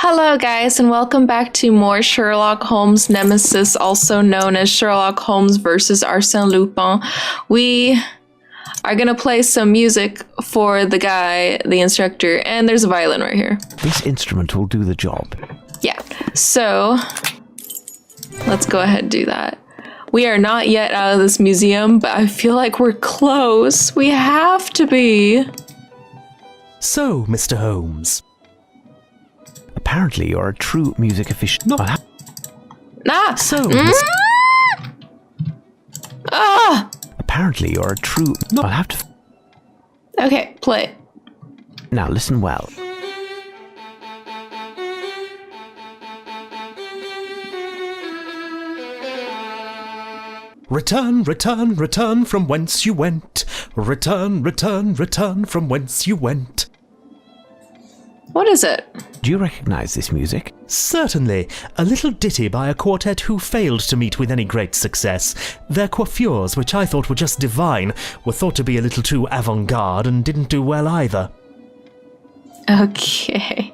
Hello guys, and welcome back to more Sherlock Holmes Nemesis, also known as Sherlock Holmes versus Arsène Lupin. We are gonna play some music for the guy, the instructor, and there's a violin right here. This instrument will do the job. Yeah, so let's go ahead and do that. We are not yet out of this museum, but I feel like we're close. We have to be. So, Mr. Holmes. Apparently, you're a true music aficionado. So, Apparently, you're a true. I'll have to. Okay, play. Now listen well. Return, return, return from whence you went. Return, return, return from whence you went. What is it? Do you recognize this music? Certainly, a little ditty by a quartet who failed to meet with any great success. Their coiffures, which I thought were just divine, were thought to be a little too avant-garde and didn't do well either. Okay.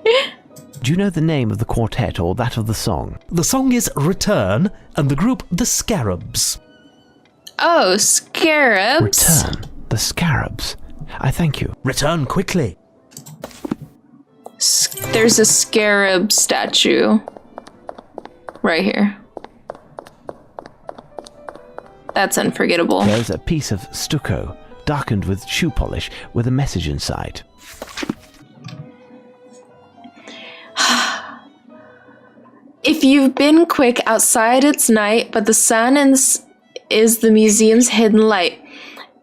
Do you know the name of the quartet or that of the song? The song is Return, and the group The Scarabs. Oh, scarabs. Return. The Scarabs. I thank you. Return quickly. There's a scarab statue right here. That's unforgettable. There's a piece of stucco, darkened with shoe polish, with a message inside. If you've been quick, outside it's night, but the sun is the museum's hidden light.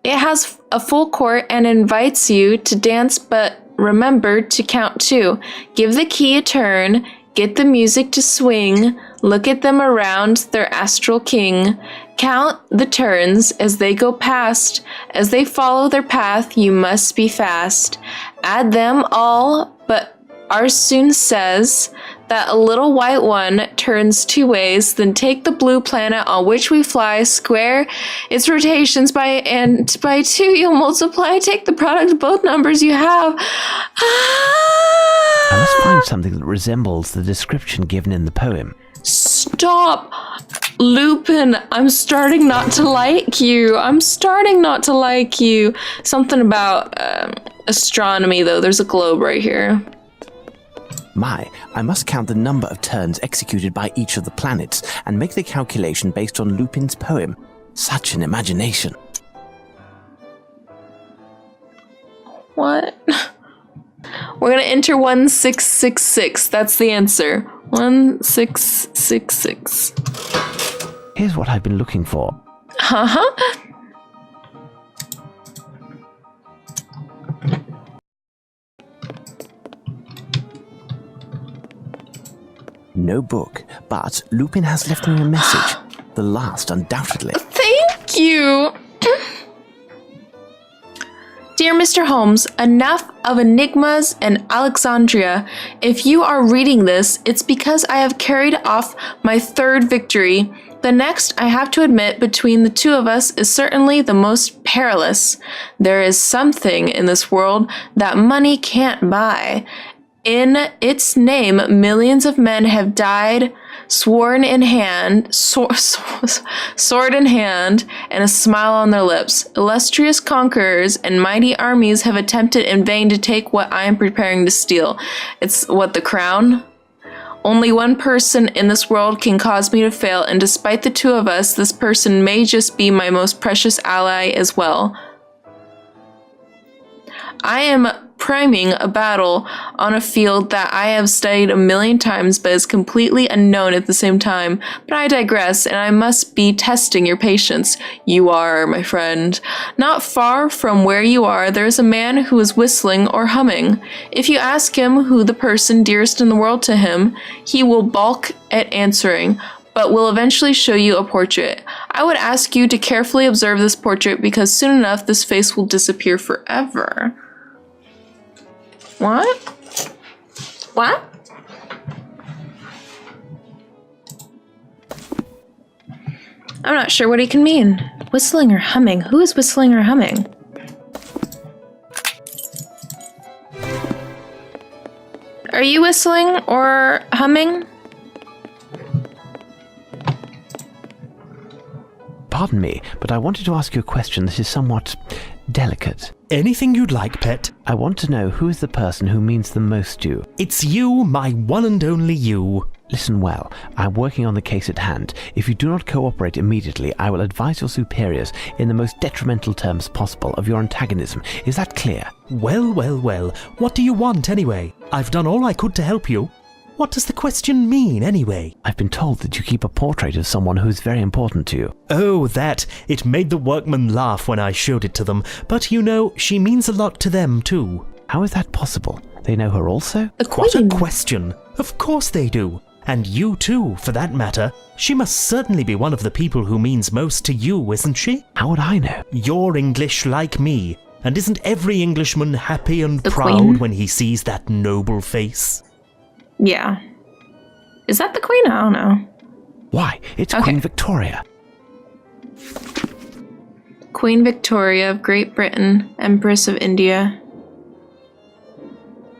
It has a full court and invites you to dance, but remember to count too. Give the key a turn, get the music to swing, look at them around their astral king. Count the turns as they go past. As they follow their path, you must be fast. Add them all, but Arsène says that a little white one turns two ways, then take the blue planet on which we fly, square its rotations by 2 you'll multiply, take the product of both numbers you have. I must find something that resembles the description given in the poem. Stop! Lupin, I'm starting not to like you. I'm starting not to like you. Something about astronomy, though. There's a globe right here. I must count the number of turns executed by each of the planets and make the calculation based on Lupin's poem. Such an imagination. What? We're gonna enter 1666. That's the answer. 1666. Here's what I've been looking for. Uh-huh. No book, but Lupin has left me a message. The last, undoubtedly. Thank you! Dear Mr. Holmes, enough of enigmas and Alexandria. If you are reading this, it's because I have carried off my third victory. The next, I have to admit, between the two of us is certainly the most perilous. There is something in this world that money can't buy. In its name, millions of men have died, sword in hand, and a smile on their lips. Illustrious conquerors and mighty armies have attempted in vain to take what I am preparing to steal. It's what, the crown? Only one person in this world can cause me to fail, and despite the two of us, this person may just be my most precious ally as well. I am priming a battle on a field that I have studied 1,000,000 times but is completely unknown at the same time. But I digress, and I must be testing your patience. You are, my friend. Not far from where you are, there is a man who is whistling or humming. If you ask him who the person dearest in the world to him, he will balk at answering, but will eventually show you a portrait. I would ask you to carefully observe this portrait because soon enough this face will disappear forever. What? What? I'm not sure what he can mean. Whistling or humming? Who is whistling or humming? Are you whistling or humming? Pardon me, but I wanted to ask you a question that is somewhat delicate. Anything you'd like, pet. I want to know who is the person who means the most to you. It's you, my one and only you. Listen well, I'm working on the case at hand. If you do not cooperate immediately, I will advise your superiors in the most detrimental terms possible of your antagonism. Is that clear? Well, well, well. What do you want, anyway? I've done all I could to help you. What does the question mean, anyway? I've been told that you keep a portrait of someone who is very important to you. Oh, that. It made the workmen laugh when I showed it to them. But, you know, she means a lot to them, too. How is that possible? They know her also? The Queen. What a question. Of course they do. And you, too, for that matter. She must certainly be one of the people who means most to you, isn't she? How would I know? You're English like me. And isn't every Englishman happy and The proud Queen? when he sees that noble face? Yeah. Is that the Queen? I don't know. Why, it's Okay. Queen Victoria. Queen Victoria of Great Britain, Empress of India.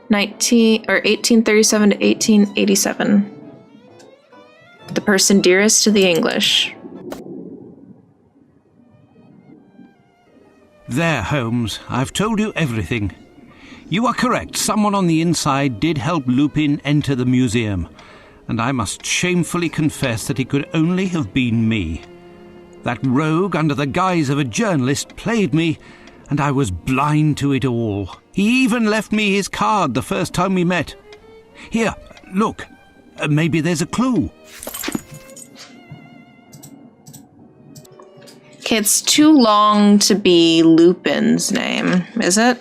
1837 to 1887. The person dearest to the English. There, Holmes, I've told you everything. You are correct. Someone on the inside did help Lupin enter the museum, and I must shamefully confess that it could only have been me. That rogue, under the guise of a journalist, played me, and I was blind to it all. He even left me his card the first time we met. Here, look. Maybe there's a clue. Okay, it's too long to be Lupin's name, is it?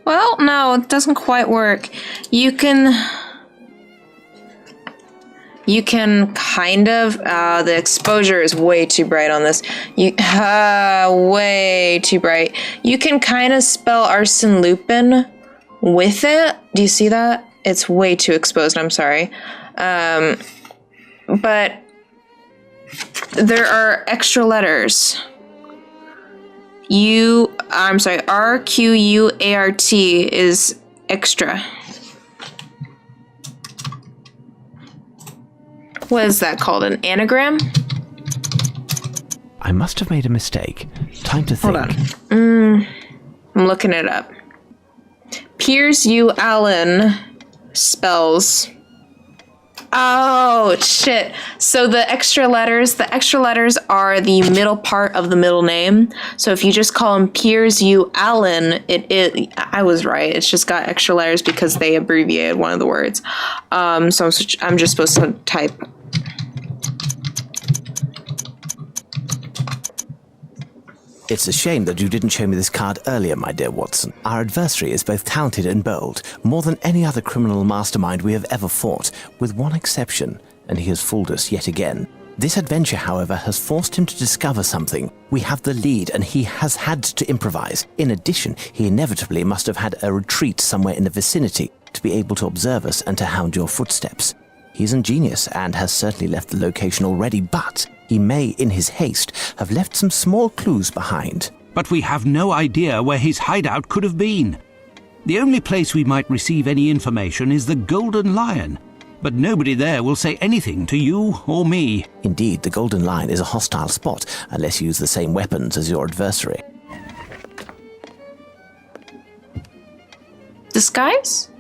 Well, no, it doesn't quite work. You can kind of, the exposure is way too bright on this. Way too bright. You can kind of spell Arsène Lupin with it. Do you see that? It's way too exposed, I'm sorry. But there are extra letters. RQUART is extra. What is that called? An anagram? I must have made a mistake. Time to think. Hold on. I'm looking it up. Piers U. Allen spells. Oh, shit. So the extra letters are the middle part of the middle name. So if you just call him Piers U. Allen, I was right. It's just got extra letters because they abbreviated one of the words. So I'm just supposed to type. It's a shame that you didn't show me this card earlier, my dear Watson. Our adversary is both talented and bold, more than any other criminal mastermind we have ever fought, with one exception, and he has fooled us yet again. This adventure, however, has forced him to discover something. We have the lead, and he has had to improvise. In addition, he inevitably must have had a retreat somewhere in the vicinity to be able to observe us and to hound your footsteps. He's ingenious and has certainly left the location already, but he may, in his haste, have left some small clues behind. But we have no idea where his hideout could have been. The only place we might receive any information is the Golden Lion, but nobody there will say anything to you or me. Indeed, the Golden Lion is a hostile spot, unless you use the same weapons as your adversary. Disguise?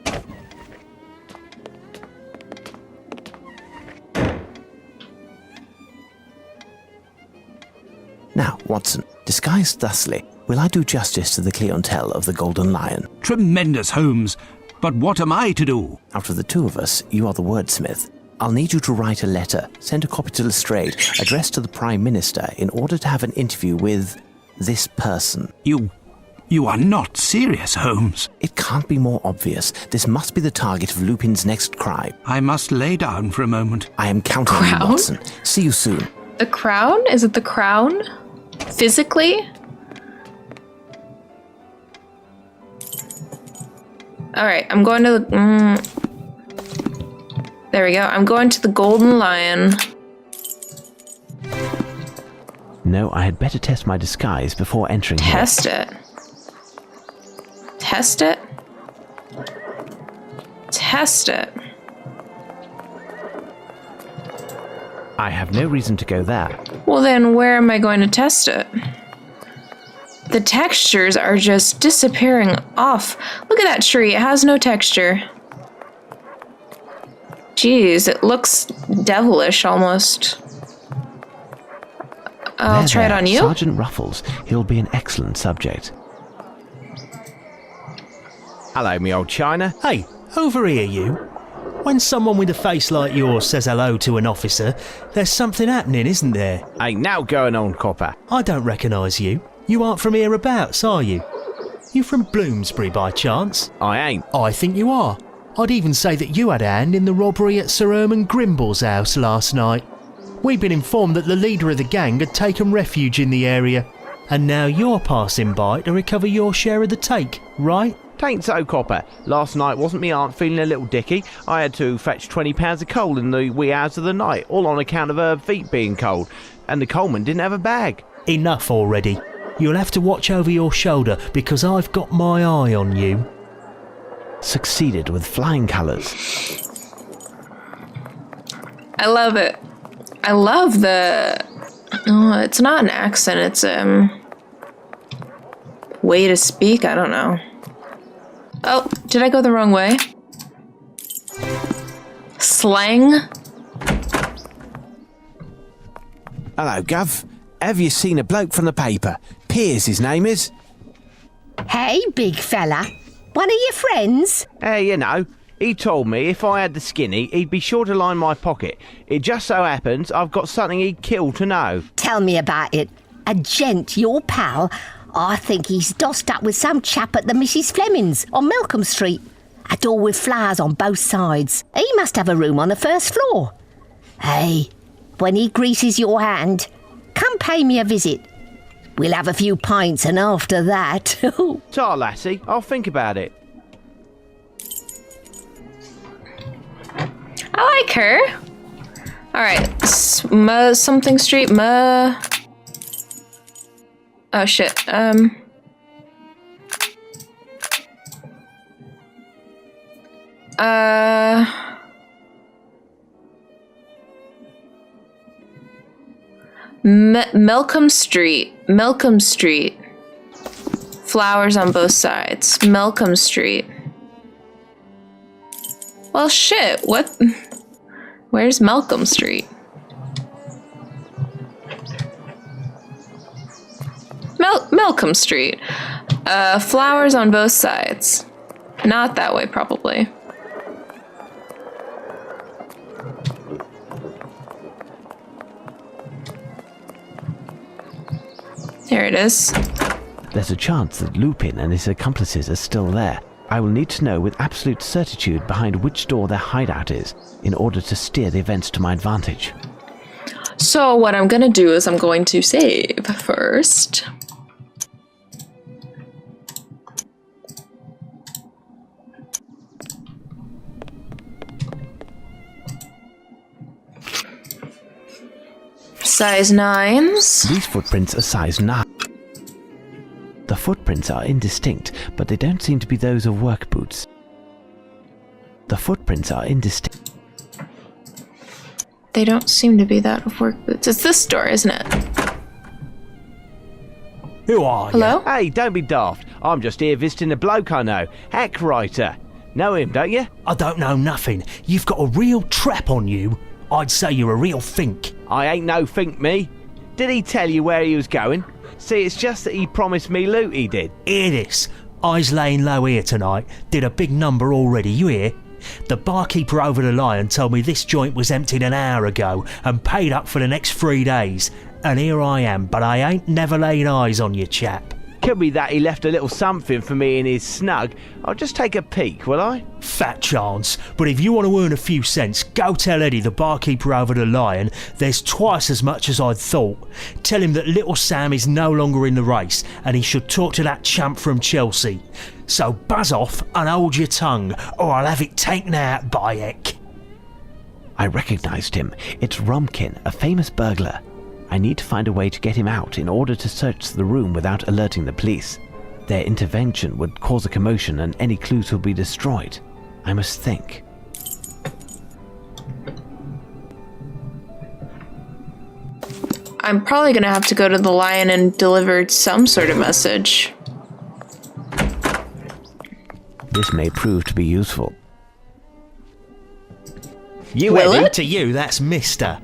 Now, Watson, disguised thusly, will I do justice to the clientele of the Golden Lion? Tremendous, Holmes. But what am I to do? Out of the two of us, you are the wordsmith. I'll need you to write a letter, send a copy to Lestrade, addressed to the Prime Minister, in order to have an interview with this person. You are not serious, Holmes. It can't be more obvious. This must be the target of Lupin's next crime. I must lay down for a moment. I am counting on you, Crown? Watson. See you soon. The crown? Is it the crown? Physically? Alright, I'm going to the... There we go. I'm going to the Golden Lion. No, I had better test my disguise before entering here. Test it. Test it? test it. I have no reason to go there. Well, then where am I going to test it? The textures are just disappearing off. Look at that tree. It has no texture. Jeez, it looks devilish almost. I'll try it on you. Sergeant Ruffles. He'll be an excellent subject. Hello, me old China. Hey, over here, you. When someone with a face like yours says hello to an officer, there's something happening, isn't there? Ain't now going on, copper. I don't recognise you. You aren't from hereabouts, are you? You from Bloomsbury by chance? I ain't. I think you are. I'd even say that you had a hand in the robbery at Sir Herman Grimble's house last night. We'd been informed that the leader of the gang had taken refuge in the area, and now you're passing by to recover your share of the take, right? Tain't so, copper. Last night wasn't me aunt feeling a little dicky. I had to fetch 20 pounds of coal in the wee hours of the night, all on account of her feet being cold, and the coalman didn't have a bag. Enough already. You'll have to watch over your shoulder because I've got my eye on you. Succeeded with flying colours. I love it. I love the... Oh, it's not an accent, it's way to speak, I don't know. Oh, did I go the wrong way? Slang? Hello, Gov. Have you seen a bloke from the paper? Piers, his name is. Hey, big fella. One of your friends? Hey, you know, he told me if I had the skinny, he'd be sure to line my pocket. It just so happens I've got something he'd kill to know. Tell me about it. A gent, your pal? I think he's dossed up with some chap at the Mrs. Fleming's on Malcolm Street. A door with flowers on both sides. He must have a room on the first floor. Hey, when he greases your hand, come pay me a visit. We'll have a few pints, and after that... Tar, lassie, I'll think about it. I like her. Alright, something street, Oh shit, Malcolm Street. Malcolm Street. Flowers on both sides. Malcolm Street. Well, shit, what? Where's Malcolm Street? Malcolm Street. Flowers on both sides. Not that way, probably. There it is. There's a chance that Lupin and his accomplices are still there. I will need to know with absolute certitude behind which door their hideout is in order to steer the events to my advantage. So what I'm gonna do is I'm going to save first. Size 9s. These footprints are size 9. The footprints are indistinct, but they don't seem to be those of work boots. The footprints are indistinct. They don't seem to be that of work boots. It's this door, isn't it? Who are you? Hello? Hey, don't be daft. I'm just here visiting a bloke I know. Hack writer. Know him, don't you? I don't know nothing. You've got a real trap on you. I'd say you're a real fink. I ain't no fink, me. Did he tell you where he was going? See, it's just that he promised me loot, he did. Hear this. I's laying low here tonight. Did a big number already, you hear? The barkeeper over the Lion told me this joint was emptied an hour ago and paid up for the next 3 days. And here I am, but I ain't never laid eyes on you, chap. Could be that he left a little something for me in his snug. I'll just take a peek, will I? Fat chance, but if you want to earn a few cents, go tell Eddie, the barkeeper over the Lion, there's twice as much as I'd thought. Tell him that little Sam is no longer in the race and he should talk to that chump from Chelsea. So buzz off and hold your tongue, or I'll have it taken out by heck. I recognised him. It's Rumkin, a famous burglar. I need to find a way to get him out in order to search the room without alerting the police. Their intervention would cause a commotion and any clues will be destroyed. I must think. I'm probably gonna have to go to the lion and deliver some sort of message. This may prove to be useful. You Will Eddie, it? to you, that's Mister.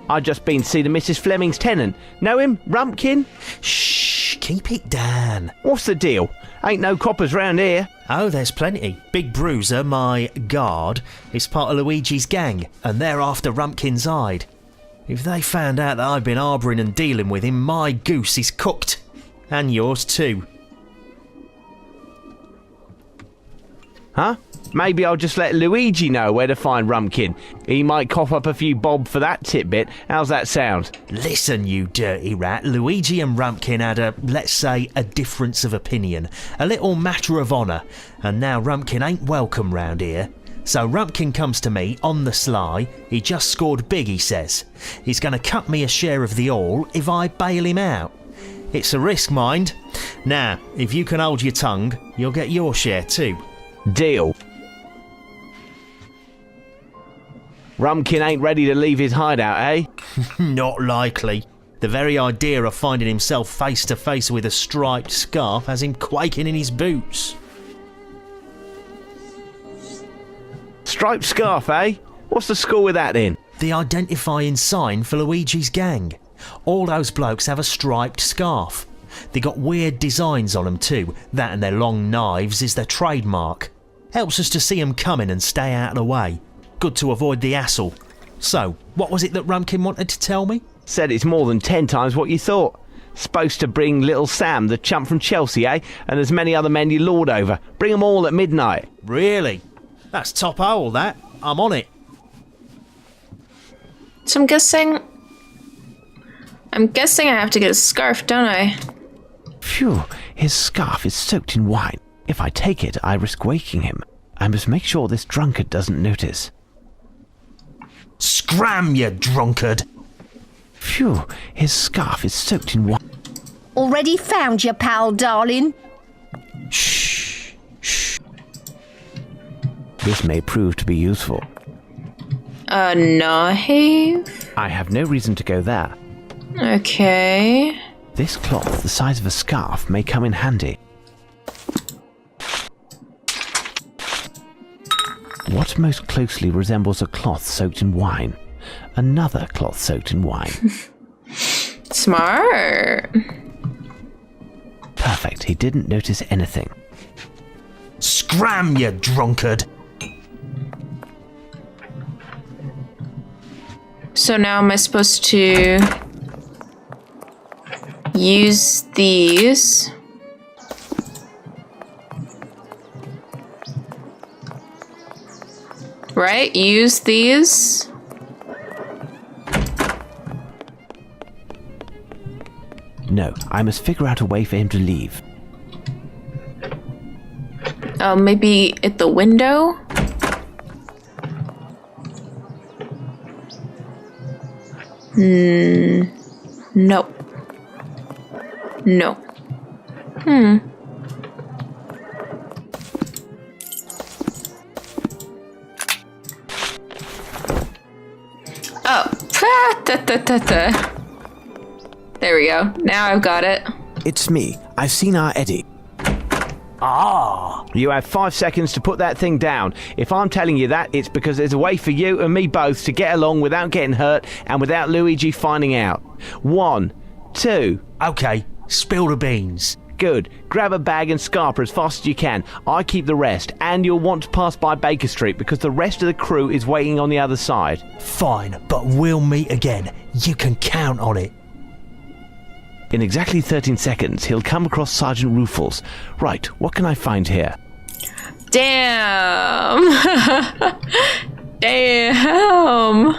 I just been to see the Mrs. Fleming's tenant. Know him? Rumpkin? Shh, keep it down. What's the deal? Ain't no coppers round here. Oh, there's plenty. Big Bruiser, my guard, is part of Luigi's gang, and they're after Rumpkin's hide. If they found out that I've been harbouring and dealing with him, my goose is cooked. And yours too. Huh? Maybe I'll just let Luigi know where to find Rumpkin. He might cough up a few bob for that tidbit. How's that sound? Listen, you dirty rat. Luigi and Rumpkin had a, let's say, a difference of opinion. A little matter of honour. And now Rumpkin ain't welcome round here. So Rumpkin comes to me on the sly. He just scored big, he says. He's going to cut me a share of the all if I bail him out. It's a risk, mind. Now, if you can hold your tongue, you'll get your share too. Deal. Rumpkin ain't ready to leave his hideout, eh? Not likely. The very idea of finding himself face to face with a striped scarf has him quaking in his boots. Striped scarf, eh? What's the score with that then? The identifying sign for Luigi's gang. All those blokes have a striped scarf. They got weird designs on them too. That and their long knives is their trademark. Helps us to see them coming and stay out of the way. Good to avoid the hassle. So, what was it that Rumpkin wanted to tell me? Said it's more than 10 times what you thought. Supposed to bring little Sam, the chump from Chelsea, eh? And as many other men you lord over. Bring 'em all at midnight. Really? That's top hole, that. I'm on it. So I'm guessing I have to get a scarf, don't I? Phew, his scarf is soaked in wine. If I take it, I risk waking him. I must make sure this drunkard doesn't notice. Scram, you drunkard! Phew, his scarf is soaked in wine. Already found your pal, darling? Shh, shh. This may prove to be useful. A knife? I have no reason to go there. Okay. This cloth, the size of a scarf, may come in handy. What most closely resembles a cloth soaked in wine? Another cloth soaked in wine. Smart. Perfect, he didn't notice anything. Scram, you drunkard! So now am I supposed to use these? Right? Use these? No, I must figure out a way for him to leave. Oh, maybe at the window? No. No. Oh. There we go. Now I've got it. It's me. I've seen our Eddie. Ah! You have 5 seconds to put that thing down. If I'm telling you that, it's because there's a way for you and me both to get along without getting hurt and without Luigi finding out. 1, 2. Okay, spill the beans. Good. Grab a bag and scarper as fast as you can. I keep the rest, and you'll want to pass by Baker Street because the rest of the crew is waiting on the other side. Fine, but we'll meet again. You can count on it. In exactly 13 seconds, he'll come across Sergeant Ruffles. Right, what can I find here? Damn. Damn.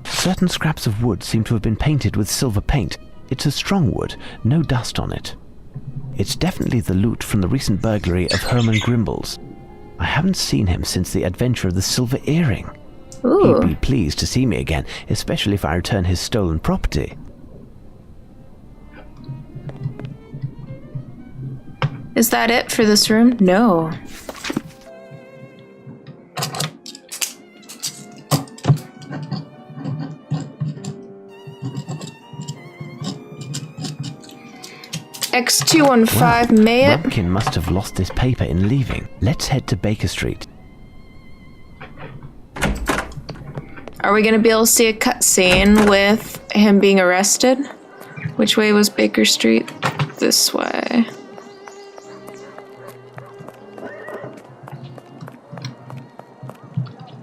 Certain scraps of wood seem to have been painted with silver paint. It's a strong wood, no dust on it. It's definitely the loot from the recent burglary of Herman Grimble's. I haven't seen him since the adventure of the silver earring. Ooh. He'd be pleased to see me again, especially if I return his stolen property. Is that it for this room? No. X215 may it? Rumpkin must have lost this paper in leaving. Let's head to Baker Street. Are we gonna be able to see a cutscene with him being arrested? Which way was Baker Street? This way.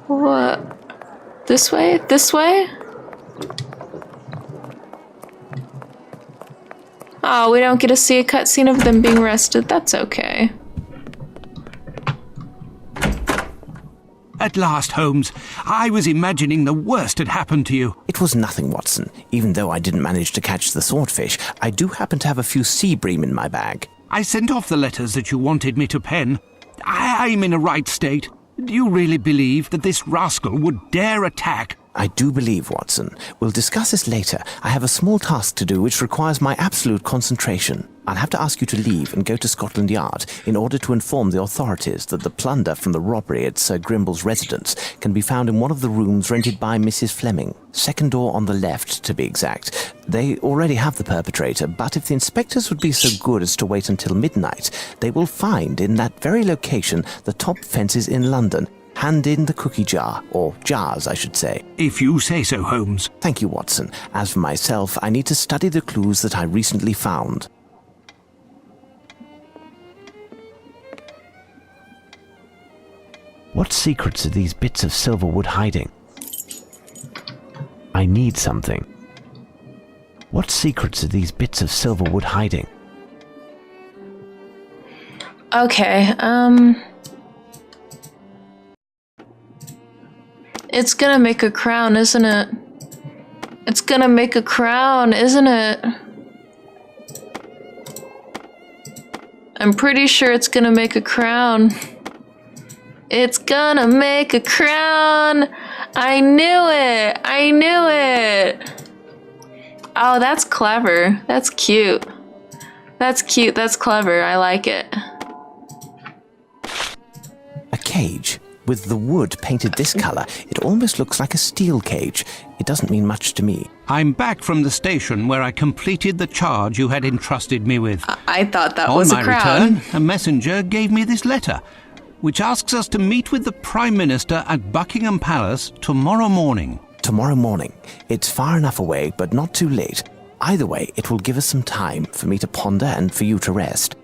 What? This way? This way? Oh, we don't get to see a cutscene of them being arrested. That's okay. At last, Holmes. I was imagining the worst had happened to you. It was nothing, Watson. Even though I didn't manage to catch the swordfish, I do happen to have a few sea bream in my bag. I sent off the letters that you wanted me to pen. I'm in a right state. Do you really believe that this rascal would dare attack? I do believe, Watson. We'll discuss this later. I have a small task to do which requires my absolute concentration. I'll have to ask you to leave and go to Scotland Yard in order to inform the authorities that the plunder from the robbery at Sir Grimble's residence can be found in one of the rooms rented by Mrs. Fleming. Second door on the left, to be exact. They already have the perpetrator, but if the inspectors would be so good as to wait until midnight, they will find in that very location the top fences in London. Hand in the cookie jar, or jars, I should say. If you say so, Holmes. Thank you, Watson. As for myself, I need to study the clues that I recently found. What secrets are these bits of silver wood hiding? I need something. What secrets are these bits of silver wood hiding? Okay, It's gonna make a crown, isn't it? It's gonna make a crown, isn't it? I'm pretty sure it's gonna make a crown. It's gonna make a crown! I knew it! I knew it! Oh, that's clever. That's cute. That's cute, that's clever. I like it. A cage. With the wood painted this color, it almost looks like a steel cage. It doesn't mean much to me. I'm back from the station where I completed the charge you had entrusted me with. I thought that was a crown. On my return, a messenger gave me this letter, which asks us to meet with the Prime Minister at Buckingham Palace tomorrow morning. Tomorrow morning. It's far enough away, but not too late. Either way, it will give us some time for me to ponder and for you to rest.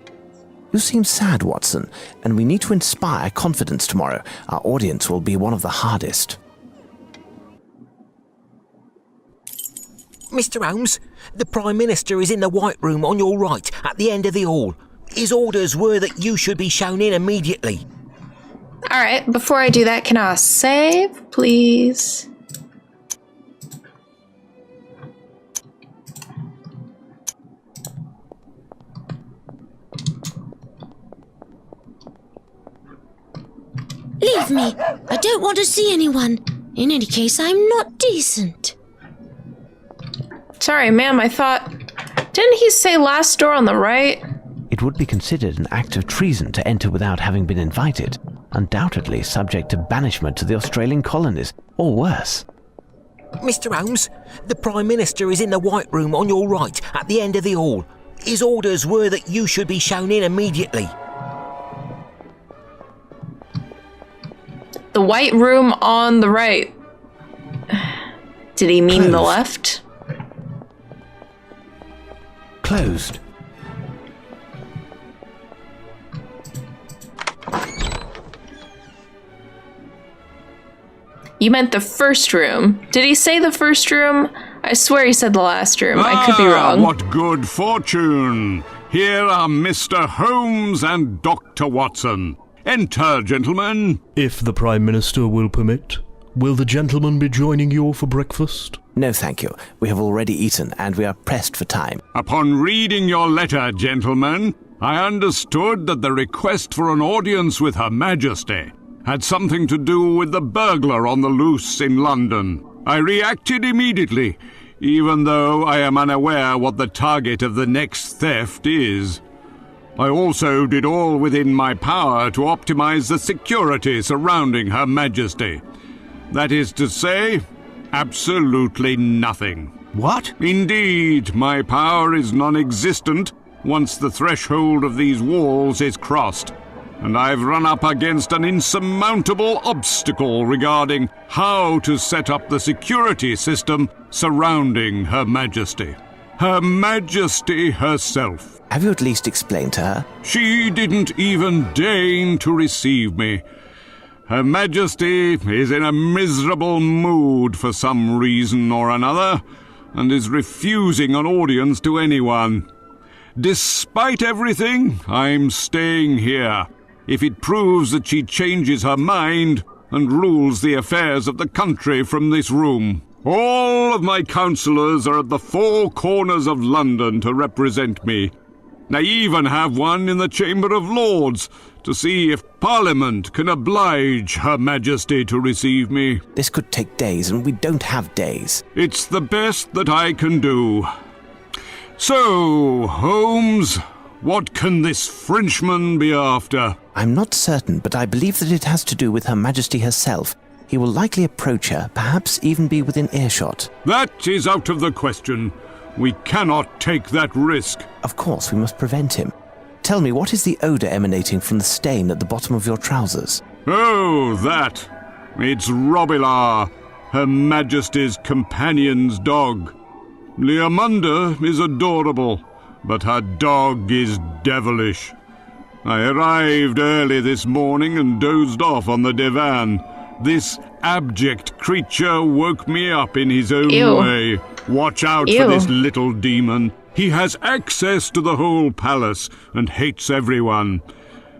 You seem sad, Watson, and we need to inspire confidence tomorrow. Our audience will be one of the hardest. Mr. Holmes, the Prime Minister is in the White Room on your right, at the end of the hall. His orders were that you should be shown in immediately. Alright, before I do that, can I save, please? Leave me. I don't want to see anyone. In any case, I'm not decent. Sorry, ma'am, I thought... Didn't he say last door on the right? It would be considered an act of treason to enter without having been invited, undoubtedly subject to banishment to the Australian colonies, or worse. Mr. Holmes, the Prime Minister is in the White Room on your right, at the end of the hall. His orders were that you should be shown in immediately. The White Room on the right. Did he mean the left? Closed. You meant the first room. Did he say the first room? I swear he said the last room. I could be wrong. What good fortune! Here are Mr. Holmes and Dr. Watson. Enter, gentlemen. If the Prime Minister will permit, will the gentleman be joining you for breakfast? No, thank you. We have already eaten, and we are pressed for time. Upon reading your letter, gentlemen, I understood that the request for an audience with Her Majesty had something to do with the burglar on the loose in London. I reacted immediately, even though I am unaware what the target of the next theft is. I also did all within my power to optimize the security surrounding Her Majesty. That is to say, absolutely nothing. What? Indeed, my power is non-existent once the threshold of these walls is crossed, and I've run up against an insurmountable obstacle regarding how to set up the security system surrounding Her Majesty. Her Majesty herself. Have you at least explained to her? She didn't even deign to receive me. Her Majesty is in a miserable mood for some reason or another, and is refusing an audience to anyone. Despite everything, I'm staying here. If it proves that she changes her mind and rules the affairs of the country from this room. All of my councillors are at the four corners of London to represent me. I even have one in the Chamber of Lords to see if Parliament can oblige Her Majesty to receive me. This could take days, and we don't have days. It's the best that I can do. So, Holmes, what can this Frenchman be after? I'm not certain, but I believe that it has to do with Her Majesty herself. He will likely approach her, perhaps even be within earshot. That is out of the question. We cannot take that risk. Of course, we must prevent him. Tell me, what is the odour emanating from the stain at the bottom of your trousers? Oh, that. It's Robilar, Her Majesty's companion's dog. Leamunda is adorable, but her dog is devilish. I arrived early this morning and dozed off on the divan. This abject creature woke me up in his own Ew. way. Watch out for this little demon. He has access to the whole palace and hates everyone.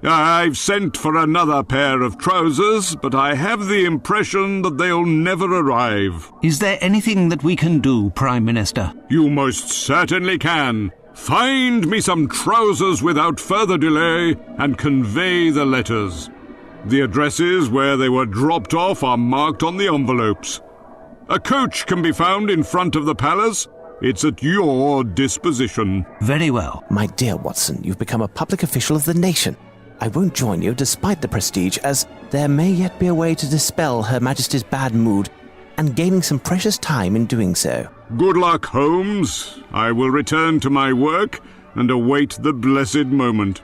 I've sent for another pair of trousers, but I have the impression that they'll never arrive. Is there anything that we can do, Prime Minister? You most certainly can. Find me some trousers without further delay and convey the letters. The addresses where they were dropped off are marked on the envelopes. A coach can be found in front of the palace. It's at your disposition. Very well. My dear Watson, you've become a public official of the nation. I won't join you despite the prestige, as there may yet be a way to dispel Her Majesty's bad mood, and gaining some precious time in doing so. Good luck, Holmes. I will return to my work and await the blessed moment.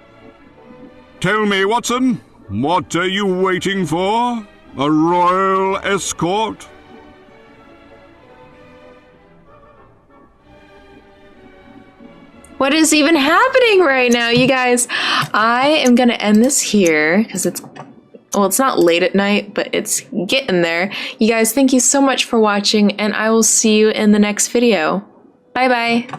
Tell me, Watson, what are you waiting for? A royal escort? What is even happening right now, you guys? I am gonna end this here because it's not late at night, but it's getting there. You guys, thank you so much for watching, and I will see you in the next video. Bye bye.